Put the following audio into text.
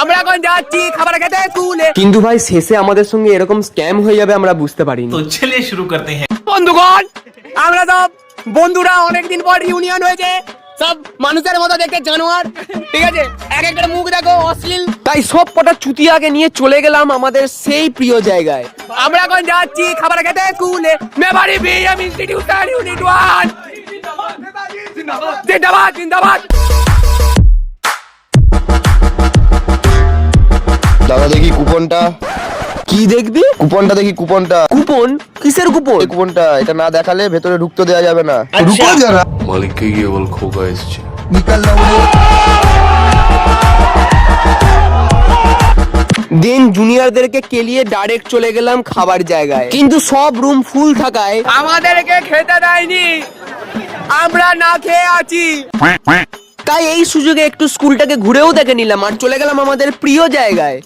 আমরা এখন যাচ্ছি খাবার খেতে স্কুলে। কিন্তু ভাই শেষে আমাদের সঙ্গে এরকম স্ক্যাম হয়ে যাবে আমরা বুঝতে পারিনি। तो चलिए शुरू करते हैं। বন্ধুগণ, আমরা সব বন্ধুরা অনেকদিন পর ইউনিয়ন হয়েছে, সব মানুষের মতো দেখতে জানোয়ার, ঠিক আছে? এক একটা মুখ দেখো অশ্লীল। তাই সব কটা চুতিয়াকে নিয়ে চলে গেলাম আমাদের সেই প্রিয় জায়গায়। আমরা এখন যাচ্ছি খাবার খেতে স্কুলে। মেমারি বিএম ইনস্টিটিউশন ইউনিট 1 জিন্দাবাদ জিন্দাবাদ। দাদা দেখি কুপনটা। কি দেখবি? কুপনটা দেখি, কুপনটা। কুপন? কিসের কুপন? এই কুপনটা, এটা না দেখালে ভেতরে ঢুকতে দেওয়া যাবে না। रुको जरा मालिक के ये वल खोगा इससे निकल रहा हूँ। দেন জুনিয়রদেরকে কেলিয়ে ডাইরেক্ট চলে গেলাম খাবার জায়গায়, কিন্তু সব রুম ফুল থাকায় আমাদেরকে খেতে দেয়নি, আমরা না খেয়ে আছি। তাই এই সুযোগে একটু স্কুলটাকে ঘুরেও দেখে নিলাম আর চলে গেলাম আমাদের প্রিয় জায়গায়।